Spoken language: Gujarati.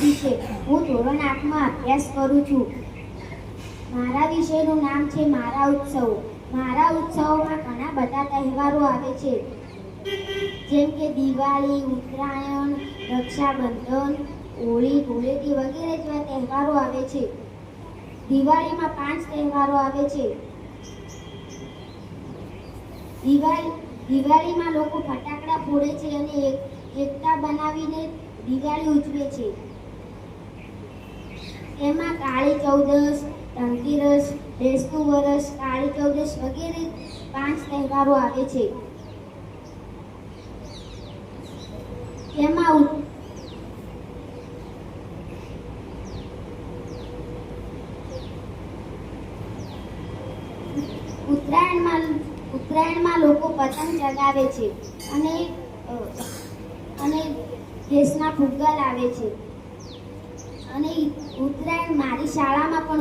મોદી છે. હું ધોરણ 8માં અભ્યાસ કરું છું. મારા વિષયનું નામ છે મારા ઉત્સવો. મારા ઉત્સવોમાં ઘણા બધા તહેવારો આવે છે, જેમ કે દિવાળી, ઉત્તરાયણ, રક્ષાબંધન, હોળી, ધૂળેટી વગેરે જેવા તહેવારો આવે છે. દિવાળીમાં 5 તહેવારો આવે છે. દિવાળીમાં લોકો ફટાકડા ફોડે છે અને એકતા બનાવીને દિવાળી ઉજવે છે. એમાં કાળી ચૌદસ, ધનતેરસ, બેસતું વરસ, કાળી ચૌદસ વગેરે 5 તહેવારો આવે છે. તેમાં ઉત્તરાયણમાં લોકો પતંગ ચગાવે છે અને ગેસના ફુગ્ગા લાવે છે. અને ઉત્તરાયણ મારી શાળામાં પણ